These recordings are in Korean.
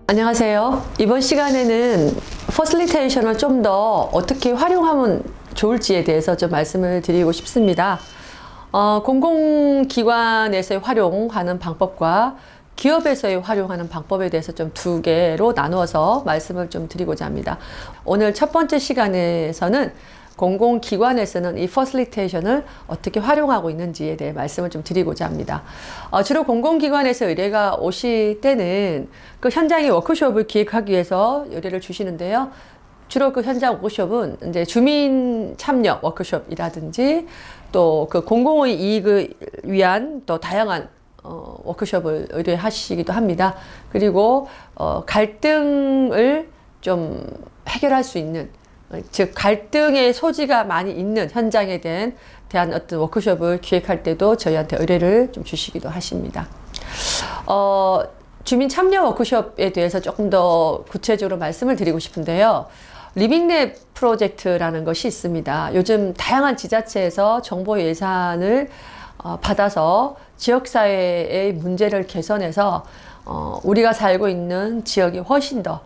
안녕하세요. 이번 시간에는 퍼실리테이션을 좀 더 어떻게 활용하면 좋을지에 대해서 좀 말씀을 드리고 싶습니다. 공공기관에서의 활용하는 방법과 기업에서의 활용하는 방법에 대해서 좀 두 개로 나누어서 말씀을 좀 드리고자 합니다. 오늘 첫 번째 시간에서는 공공기관에서는 이 퍼실리테이션을 어떻게 활용하고 있는지에 대해 말씀을 좀 드리고자 합니다. 주로 공공기관에서 의뢰가 오실 때는 그 현장의 워크숍을 기획하기 위해서 의뢰를 주시는데요. 주로 그 현장 워크숍은 이제 주민 참여 워크숍이라든지 또 그 공공의 이익을 위한 또 다양한 워크숍을 의뢰하시기도 합니다. 그리고 갈등을 좀 해결할 수 있는, 즉 갈등의 소지가 많이 있는 현장에 대한 어떤 워크숍을 기획할 때도 저희한테 의뢰를 좀 주시기도 하십니다. 주민 참여 워크숍에 대해서 조금 더 구체적으로 말씀을 드리고 싶은데요. 리빙랩 프로젝트라는 것이 있습니다. 요즘 다양한 지자체에서 정보 예산을 받아서 지역사회의 문제를 개선해서 우리가 살고 있는 지역이 훨씬 더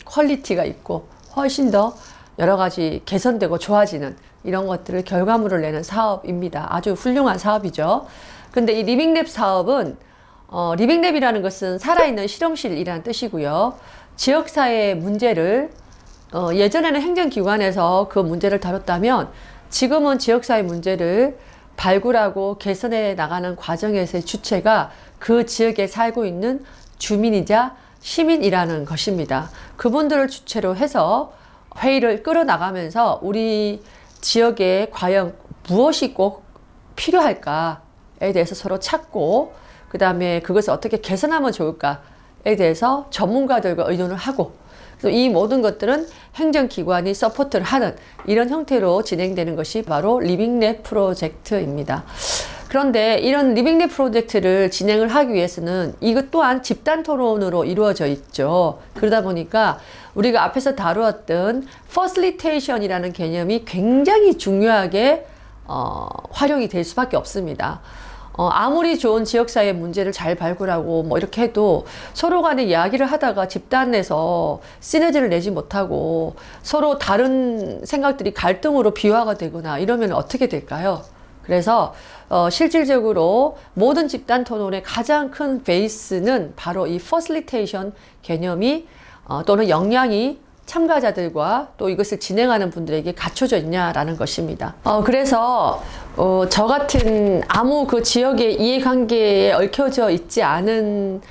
퀄리티가 있고 훨씬 더 여러 가지 개선되고 좋아지는 이런 것들을 결과물을 내는 사업입니다. 아주 훌륭한 사업이죠. 근데 이 리빙랩 사업은 리빙랩이라는 것은 살아있는 실험실이라는 뜻이고요. 지역사회의 문제를 예전에는 행정기관에서 그 문제를 다뤘다면 지금은 지역사회 문제를 발굴하고 개선해 나가는 과정에서의 주체가 그 지역에 살고 있는 주민이자 시민이라는 것입니다. 그분들을 주체로 해서 회의를 끌어나가면서 우리 지역에 과연 무엇이 꼭 필요할까에 대해서 서로 찾고, 그 다음에 그것을 어떻게 개선하면 좋을까에 대해서 전문가들과 의논을 하고, 이 모든 것들은 행정기관이 서포트를 하는 이런 형태로 진행되는 것이 바로 리빙랩 프로젝트입니다. 그런데 이런 리빙랩 프로젝트를 진행을 하기 위해서는 이것 또한 집단 토론으로 이루어져 있죠. 그러다 보니까 우리가 앞에서 다루었던 퍼실리테이션이라는 개념이 굉장히 중요하게 활용이 될 수밖에 없습니다. 아무리 좋은 지역사회 문제를 잘 발굴하고 뭐 이렇게 해도 서로 간에 이야기를 하다가 집단에서 시너지를 내지 못하고 서로 다른 생각들이 갈등으로 비화가 되거나 이러면 어떻게 될까요? 그래서 실질적으로 모든 집단 토론의 가장 큰 베이스는 바로 이 퍼실리테이션 개념이 또는 역량이 참가자들과 또 이것을 진행하는 분들에게 갖춰져 있냐라는 것입니다. 그래서 저 같은 아무 그 지역의 이해관계에 얽혀져 있지 않은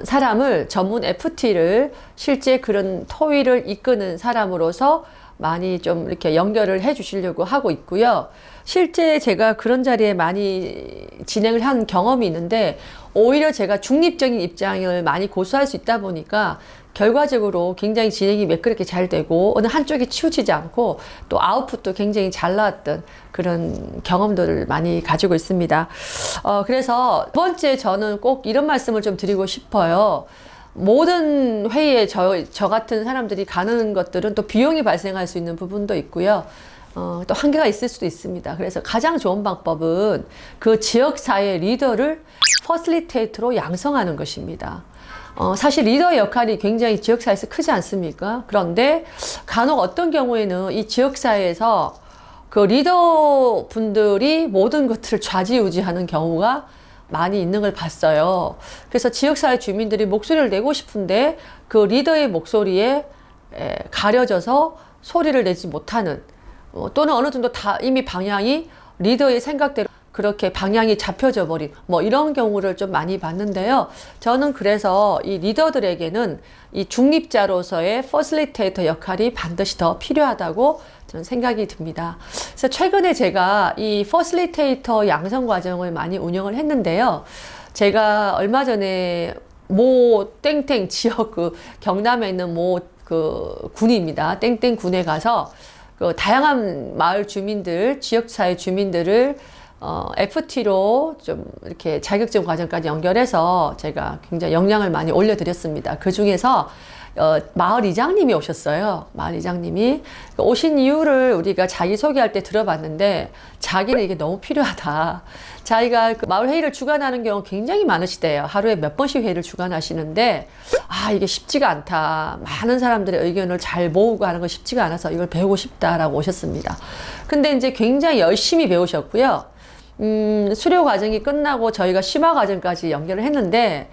사람을 전문 FT를 실제 그런 토의를 이끄는 사람으로서 많이 좀 이렇게 연결을 해 주시려고 하고 있고요. 실제 제가 그런 자리에 많이 진행을 한 경험이 있는데 오히려 제가 중립적인 입장을 많이 고수할 수 있다 보니까 결과적으로 굉장히 진행이 매끄럽게 잘 되고 어느 한쪽이 치우치지 않고 또 아웃풋도 굉장히 잘 나왔던 그런 경험들을 많이 가지고 있습니다. 그래서 두 번째 저는 꼭 이런 말씀을 좀 드리고 싶어요. 모든 회의에 저 같은 사람들이 가는 것들은 또 비용이 발생할 수 있는 부분도 있고요. 또 한계가 있을 수도 있습니다. 그래서 가장 좋은 방법은 그 지역사회 리더를 퍼실리테이터로 양성하는 것입니다. 사실 리더의 역할이 굉장히 지역사회에서 크지 않습니까? 그런데 간혹 어떤 경우에는 이 지역사회에서 그 리더 분들이 모든 것들을 좌지우지하는 경우가 많이 있는 걸 봤어요. 그래서 지역사회 주민들이 목소리를 내고 싶은데 그 리더의 목소리에 가려져서 소리를 내지 못하는, 또는 어느 정도 다 이미 방향이 리더의 생각대로 그렇게 방향이 잡혀져 버린 뭐 이런 경우를 좀 많이 봤는데요. 저는 그래서 이 리더들에게는 이 중립자로서의 퍼실리테이터 역할이 반드시 더 필요하다고 저는 생각이 듭니다. 그래서 최근에 제가 이 퍼실리테이터 양성 과정을 많이 운영을 했는데요. 제가 얼마 전에 모 땡땡 지역, 그 경남에 있는 모 그 군입니다. 땡땡 군에 가서 그 다양한 마을 주민들, 지역사회 주민들을 FT로 좀 이렇게 자격증 과정까지 연결해서 제가 굉장히 역량을 많이 올려드렸습니다. 그 중에서 마을 이장님이 오셨어요. 마을 이장님이 오신 이유를 우리가 자기소개할 때 들어봤는데 자기는 이게 너무 필요하다. 자기가 그 마을 회의를 주관하는 경우 굉장히 많으시대요. 하루에 몇 번씩 회의를 주관하시는데 이게 쉽지가 않다. 많은 사람들의 의견을 잘 모으고 하는 건 쉽지가 않아서 이걸 배우고 싶다라고 오셨습니다. 근데 이제 굉장히 열심히 배우셨고요. 수료 과정이 끝나고 저희가 심화 과정까지 연결을 했는데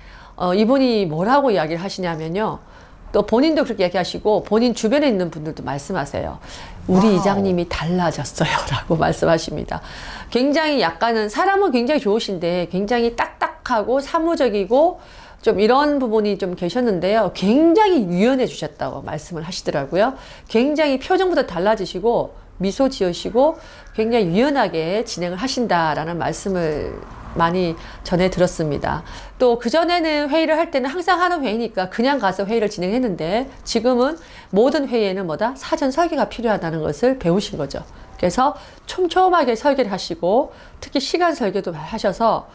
이분이 뭐라고 이야기를 하시냐면요. 또 본인도 그렇게 얘기하시고 본인 주변에 있는 분들도 말씀하세요. 우리 이장님이 달라졌어요 라고 말씀하십니다. 굉장히 약간은 사람은 굉장히 좋으신데 굉장히 딱딱하고 사무적이고 좀 이런 부분이 좀 계셨는데요. 굉장히 유연해 주셨다고 말씀을 하시더라고요. 굉장히 표정부터 달라지시고 미소 지으시고 굉장히 유연하게 진행을 하신다라는 말씀을 많이 전해 들었습니다. 또 그전에는 회의를 할 때는 항상 하는 회의니까 그냥 가서 회의를 진행했는데 지금은 모든 회의에는 뭐다? 사전 설계가 필요하다는 것을 배우신 거죠. 그래서 촘촘하게 설계를 하시고 특히 시간 설계도 하셔서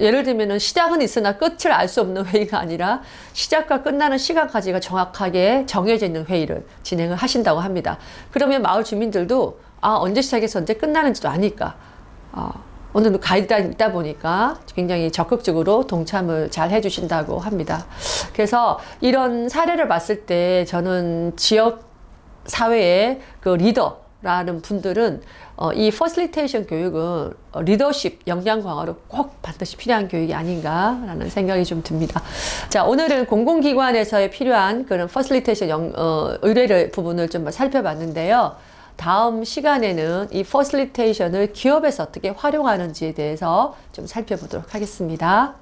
예를 들면은 시작은 있으나 끝을 알 수 없는 회의가 아니라 시작과 끝나는 시간까지가 정확하게 정해져 있는 회의를 진행을 하신다고 합니다. 그러면 마을 주민들도 언제 시작해서 언제 끝나는지도 아니까 어느 정도 가이드라인이 있다 보니까 굉장히 적극적으로 동참을 잘 해주신다고 합니다. 그래서 이런 사례를 봤을 때 저는 지역 사회의 그 리더라는 분들은 이 퍼실리테이션 교육은 리더십 역량 강화로 꼭 반드시 필요한 교육이 아닌가라는 생각이 좀 듭니다. 자, 오늘은 공공기관에서의 필요한 그런 퍼실리테이션 의뢰를 부분을 좀 살펴봤는데요. 다음 시간에는 이 퍼실리테이션을 기업에서 어떻게 활용하는지에 대해서 좀 살펴보도록 하겠습니다.